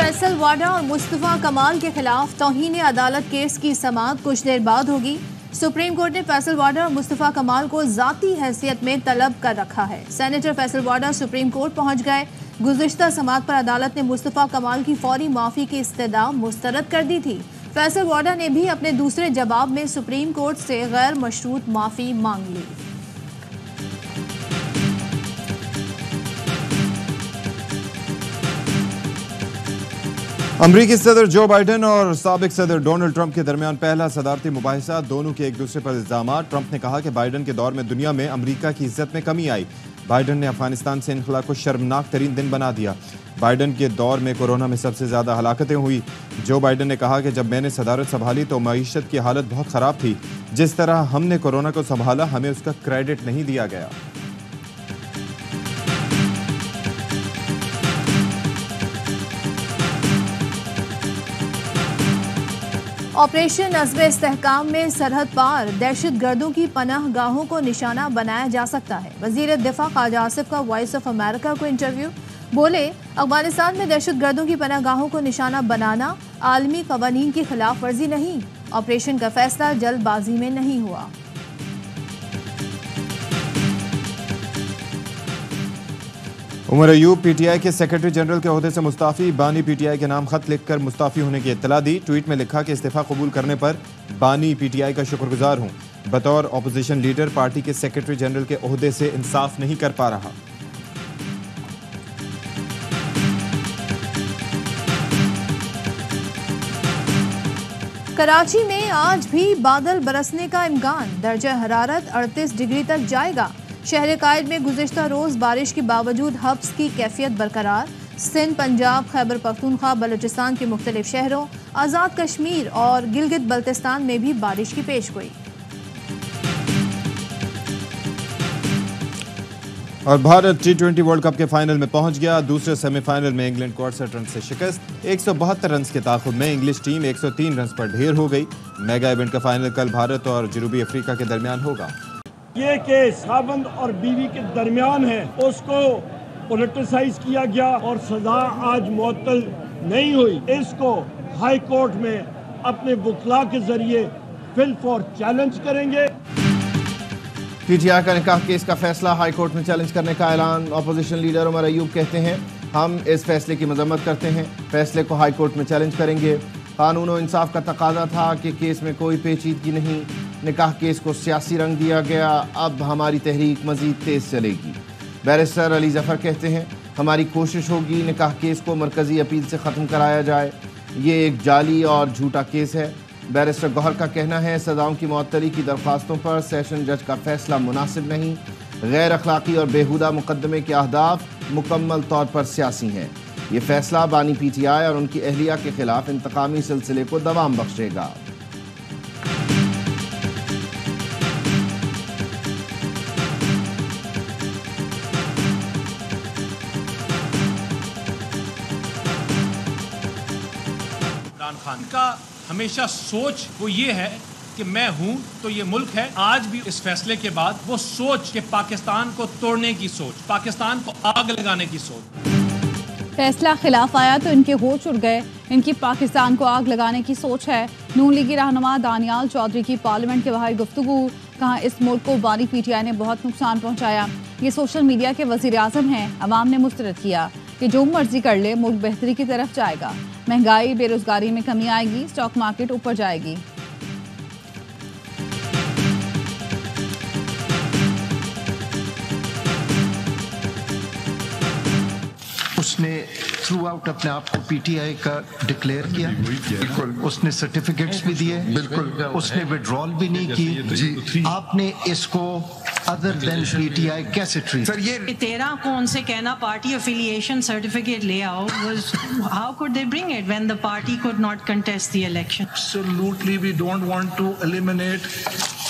فیصل واڈا اور مصطفیٰ کمال کے خلاف توہین عدالت کیس کی سماعت کچھ دیر بعد ہوگی۔ سپریم کورٹ نے فیصل واڈا اور مصطفیٰ کمال کو ذاتی حیثیت میں طلب کر رکھا ہے۔ سینیٹر فیصل واڈا سپریم کورٹ پہنچ گئے۔ گزشتہ سماعت پر عدالت نے مصطفیٰ کمال کی فوری معافی کی استدعا مسترد کر دی تھی۔ فیصل واڈا نے بھی اپنے دوسرے جواب میں سپریم کورٹ سے غیر مشروط معافی مانگ لی۔ امریکی صدر جو بائیڈن اور سابق صدر ڈونلڈ ٹرمپ کے درمیان پہلا صدارتی مباحثہ، دونوں کے ایک دوسرے پر الزامات۔ ٹرمپ نے کہا کہ بائیڈن کے دور میں دنیا میں امریکہ کی عزت میں کمی آئی۔ بائیڈن نے افغانستان سے انخلا کو شرمناک ترین دن بنا دیا۔ بائیڈن کے دور میں کورونا میں سب سے زیادہ ہلاکتیں ہوئی۔ جو بائیڈن نے کہا کہ جب میں نے صدارت سنبھالی تو معیشت کی حالت بہت خراب تھی۔ جس طرح ہم نے کورونا کو سنبھالا ہمیں اس کا کریڈٹ نہیں دیا گیا۔ آپریشن عزم استحکام میں سرحد پار دہشت گردوں کی پناہ گاہوں کو نشانہ بنایا جا سکتا ہے۔ وزیر دفاع خواجہ آصف کا وائس آف امریکہ کو انٹرویو۔ بولے، افغانستان میں دہشت گردوں کی پناہ گاہوں کو نشانہ بنانا عالمی قوانین کی خلاف ورزی نہیں۔ آپریشن کا فیصلہ جلد بازی میں نہیں ہوا۔ Omar Ayub P T I کے سیکرٹری جنرل کے عہدے سے مستعفی۔ بانی پی ٹی آئی کے نام خط لکھ کر مستعفی ہونے کی اطلاع دی۔ ٹویٹ میں لکھا کہ استعفیٰ قبول کرنے پر بانی پی ٹی آئی کا شکر گزار ہوں۔ بطور اپوزیشن لیڈر پارٹی کے سیکرٹری جنرل کے عہدے سے انصاف نہیں کر پا رہا۔ کراچی میں آج بھی بادل برسنے کا امکان، درجہ حرارت 38 ڈگری تک جائے گا۔ شہر قائد میں گزشتہ روز بارش کے باوجود حبس کی کیفیت برقرار۔ سندھ، پنجاب، خیبر پختونخوا، بلوچستان کے مختلف شہروں، آزاد کشمیر اور گلگت بلتستان میں بھی بارش کی پیش گوئی۔ اور بھارت T20 ورلڈ کپ کے فائنل میں پہنچ گیا۔ دوسرے سیمی فائنل میں انگلینڈ کو 68 رنز سے شکست۔ 172 رنز کے تعاقب میں انگلش ٹیم 103 رنز پر ڈھیر ہو گئی۔ میگا ایونٹ کا فائنل کل بھارت اور جنوبی افریقہ کے درمیان ہوگا۔ یہ کیس خاوند اور بیوی کے درمیان ہے، اس کو پولیٹیسائز کیا گیا اور سزا آج معطل نہیں ہوئی۔ اس کو ہائی کورٹ میں اپنے وکلاء کے ذریعے فل فور چیلنج کریں گے۔ پی ٹی آئی کا نکاح کیس کا فیصلہ ہائی کورٹ میں چیلنج کرنے کا اعلان۔ اپوزیشن لیڈر عمر ایوب کہتے ہیں، ہم اس فیصلے کی مذمت کرتے ہیں، فیصلے کو ہائی کورٹ میں چیلنج کریں گے۔ قانون و انصاف کا تقاضا تھا کہ کیس میں کوئی پیچیدگی نہیں، نکاح کیس کو سیاسی رنگ دیا گیا، اب ہماری تحریک مزید تیز چلے گی۔ بیرسٹر علی ظفر کہتے ہیں، ہماری کوشش ہوگی نکاح کیس کو مرکزی اپیل سے ختم کرایا جائے، یہ ایک جعلی اور جھوٹا کیس ہے۔ بیرسٹر گوہر کا کہنا ہے، سزاؤں کی معطلی کی درخواستوں پر سیشن جج کا فیصلہ مناسب نہیں، غیر اخلاقی اور بیہودہ مقدمے کے اہداف مکمل طور پر سیاسی ہیں۔ یہ فیصلہ بانی پی ٹی آئی اور ان کی اہلیہ کے خلاف انتقامی سلسلے کو دوام بخشے گا۔ عمران خان کا ہمیشہ سوچ وہ یہ ہے کہ میں ہوں تو یہ ملک ہے۔ آج بھی اس فیصلے کے بعد وہ سوچ کہ پاکستان کو توڑنے کی سوچ، پاکستان کو آگ لگانے کی سوچ۔ فیصلہ خلاف آیا تو ان کے ہوش اڑ گئے، ان کی پاکستان کو آگ لگانے کی سوچ ہے۔ نون لیگی رہنما دانیال چودھری کی پارلیمنٹ کے باہر گفتگو، کہا اس ملک کو بانی پی ٹی آئی نے بہت نقصان پہنچایا، یہ سوشل میڈیا کے وزیر اعظم ہیں، عوام نے مسترد کیا کہ جو مرضی کر لے ملک بہتری کی طرف جائے گا، مہنگائی بے روزگاری میں کمی آئے گی، اسٹاک مارکیٹ اوپر جائے گی۔ اس نے تھرو آؤٹ اپنے آپ کو پی ٹی آئی کا ڈکلیئر کیا، اس نے سرٹیفکیٹس بھی دیے، اس نے وڈرال بھی نہیں کی۔ آپ نے اس کو other then P T I کیسے ٹریٹ؟ تیرا کو ان سے کہنا پارٹی افیلیشن سرٹیفکیٹ لے آؤ، how could they bring it when the party could not contest the election? Absolutely, we don't want to eliminate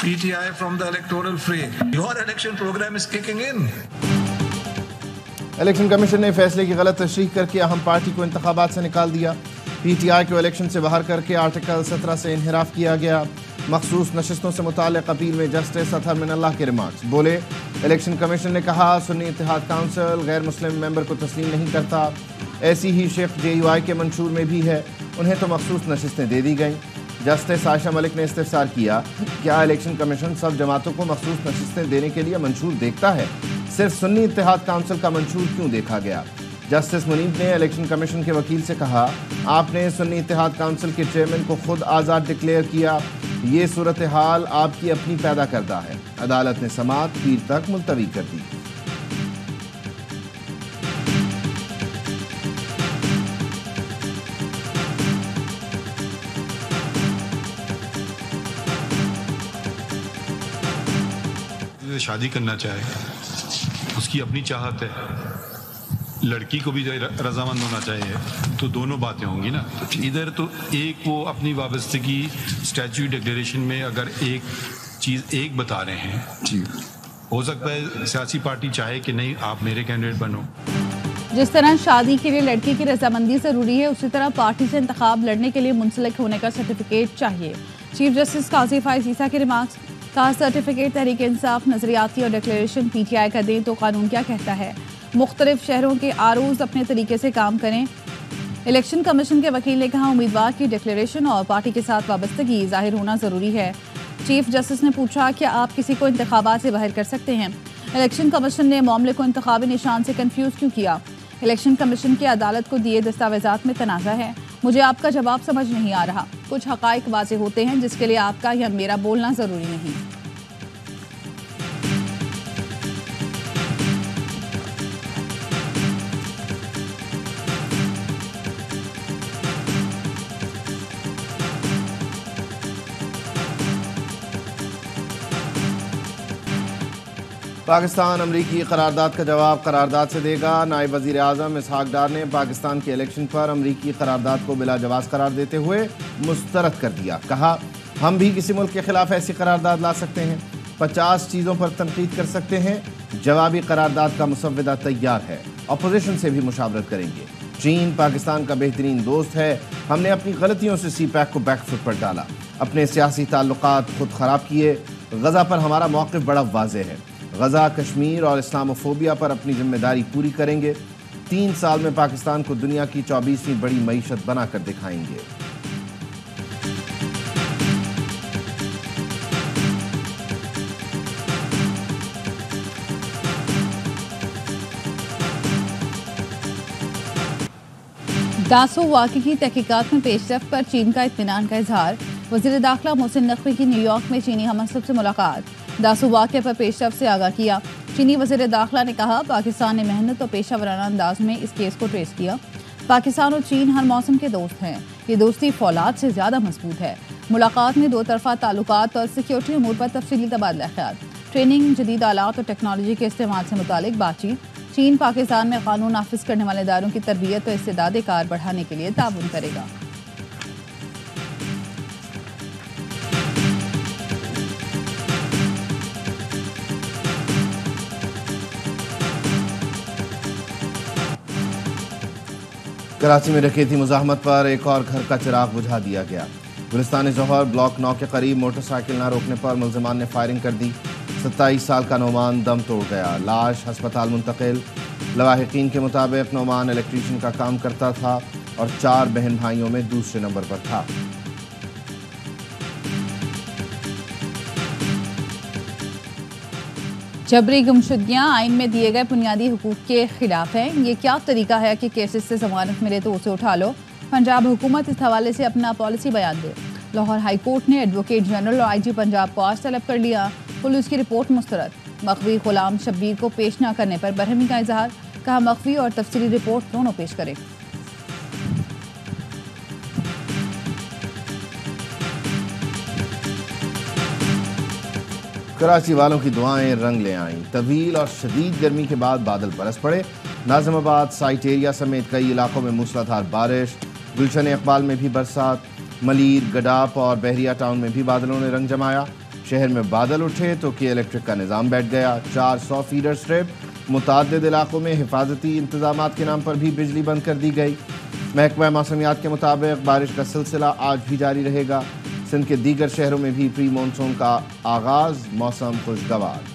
PTI from the electoral fray. Your election program is kicking in. Election commission نے فیصلے کی غلط تشریح کر کے اہم party کو انتخابات سے نکال دیا۔ پی ٹی آئی کو الیکشن سے باہر کر کے آرٹیکل 17 سے انحراف کیا گیا۔ مخصوص نشستوں سے متعلق اپیل میں جسٹس اطہر من اللہ کے ریمارکس۔ بولے، الیکشن کمیشن نے کہا سنی اتحاد کونسل غیر مسلم ممبر کو تسلیم نہیں کرتا، ایسی ہی شق JUI کے منشور میں بھی ہے، انہیں تو مخصوص نشستیں دے دی گئیں۔ جسٹس عائشہ ملک نے استفسار کیا، کیا الیکشن کمیشن سب جماعتوں کو مخصوص نشستیں دینے کے لیے منشور دیکھتا ہے؟ صرف سنی اتحاد کونسل کا منشور کیوں دیکھا گیا؟ جسٹس منیب نے الیکشن کمیشن کے وکیل سے کہا، آپ نے سنی اتحاد کونسل کے چیئرمین کو خود آزاد ڈکلیئر کیا، یہ صورتحال آپ کی اپنی پیدا کردہ ہے۔ عدالت نے سماعت پیر تک ملتوی کر دی۔ شادی کرنا چاہے اس کی اپنی چاہت ہے، لڑکی کو بھی رضامند ہونا چاہیے، تو دونوں باتیں ہوں گی نا۔ ادھر تو ایک وہ اپنی وابستگی اسٹیچو ڈکلیریشن میں اگر ایک چیز ایک بتا رہے ہیں، جی ہو سکتا ہے سیاسی پارٹی چاہے کہ نہیں آپ میرے کینڈیڈیٹ بنو۔ جس طرح شادی کے لیے لڑکی کی رضامندی ضروری ہے، اسی طرح پارٹی سے انتخاب لڑنے کے لیے منسلک ہونے کا سرٹیفکیٹ چاہیے۔ چیف جسٹس قاضی فائز عیسیٰ کے ریمارکس، کہا سرٹیفکیٹ تحریک انصاف نظریاتی اور ڈکلیریشن PTI کا دیں تو قانون کیا کہتا ہے؟ مختلف شہروں کے ROs اپنے طریقے سے کام کریں۔ الیکشن کمیشن کے وکیل نے کہا امیدوار کی ڈکلیریشن اور پارٹی کے ساتھ وابستگی ظاہر ہونا ضروری ہے۔ چیف جسٹس نے پوچھا کیا آپ کسی کو انتخابات سے باہر کر سکتے ہیں؟ الیکشن کمیشن نے معاملے کو انتخابی نشان سے کنفیوز کیوں کیا؟ الیکشن کمیشن کے عدالت کو دیے دستاویزات میں تنازع ہے، مجھے آپ کا جواب سمجھ نہیں آ رہا۔ کچھ حقائق واضح ہوتے ہیں جس کے لیے آپ کا یا میرا بولنا ضروری نہیں۔ پاکستان امریکی قرارداد کا جواب قرارداد سے دے گا۔ نائب وزیر اعظم اسحاق ڈار نے پاکستان کے الیکشن پر امریکی قرارداد کو بلا جواز قرار دیتے ہوئے مسترد کر دیا۔ کہا ہم بھی کسی ملک کے خلاف ایسی قرارداد لا سکتے ہیں، 50 چیزوں پر تنقید کر سکتے ہیں، جوابی قرارداد کا مسودہ تیار ہے، اپوزیشن سے بھی مشاورت کریں گے۔ چین پاکستان کا بہترین دوست ہے، ہم نے اپنی غلطیوں سے CPEC کو بیک فٹ پر ڈالا، اپنے سیاسی تعلقات خود خراب کیے۔ غزہ پر ہمارا موقف بڑا واضح ہے، غزہ، کشمیر اور اسلاموفوبیا پر اپنی ذمہ داری پوری کریں گے۔ 3 سال میں پاکستان کو دنیا کی 24ویں بڑی معیشت بنا کر دکھائیں گے۔ داسو واقعے کی تحقیقات میں پیش رفت پر چین کا اطمینان کا اظہار۔ وزیر داخلہ محسن نقوی کی نیو یارک میں چینی ہم منصب سے ملاقات، داسو واقعے پر پیش رفت سے آگاہ کیا۔ چینی وزیر داخلہ نے کہا پاکستان نے محنت اور پیشہ ورانہ انداز میں اس کیس کو ٹریس کیا۔ پاکستان اور چین ہر موسم کے دوست ہیں، یہ دوستی فولاد سے زیادہ مضبوط ہے۔ ملاقات میں 2 طرفہ تعلقات اور سیکیورٹی امور پر تفصیلی تبادلہ خیال، ٹریننگ، جدید آلات اور ٹیکنالوجی کے استعمال سے متعلق بات چیت۔ چین پاکستان میں قانون نافذ کرنے والے اداروں کی تربیت اور استعداد کار بڑھانے کے لیے تعاون کرے گا۔ کراچی میں ڈکیتی مزاحمت پر ایک اور گھر کا چراغ بجھا دیا گیا۔ گلستان ظہر بلاک 9 کے قریب موٹر سائیکل نہ روکنے پر ملزمان نے فائرنگ کر دی۔ 27 سال کا نعمان دم توڑ گیا، لاش ہسپتال منتقل۔ لواحقین کے مطابق نعمان الیکٹریشین کا کام کرتا تھا اور 4 بہن بھائیوں میں دوسرے نمبر پر تھا۔ جبری گمشدگیاں آئین میں دیے گئے بنیادی حقوق کے خلاف ہیں، یہ کیا طریقہ ہے کہ کیسز سے ضمانت ملے تو اسے اٹھا لو؟ پنجاب حکومت اس حوالے سے اپنا پالیسی بیان دے۔ لاہور ہائی کورٹ نے ایڈوکیٹ جنرل اور IG پنجاب کو آج طلب کر لیا، پولیس کی رپورٹ مسترد۔ مخفی غلام شبیر کو پیش نہ کرنے پر برہمی کا اظہار، کہا مخفی اور تفصیلی رپورٹ دونوں پیش کرے۔ کراچی والوں کی دعائیں رنگ لے آئیں، طویل اور شدید گرمی کے بعد بادل برس پڑے۔ ناظم آباد سائٹ ایریا سمیت کئی علاقوں میں موسلادھار بارش، گلشن اقبال میں بھی برسات، ملیر، گڈاپ اور بحریہ ٹاؤن میں بھی بادلوں نے رنگ جمایا۔ شہر میں بادل اٹھے تو کے الیکٹرک کا نظام بیٹھ گیا، 400 فیڈر سٹرپ، متعدد علاقوں میں حفاظتی انتظامات کے نام پر بھی بجلی بند کر دی گئی۔ محکمہ موسمیات کے مطابق بارش کا سلسلہ آج بھی جاری رہے گا۔ سندھ کے دیگر شہروں میں بھی پری مانسون کا آغاز، موسم خوشگوار۔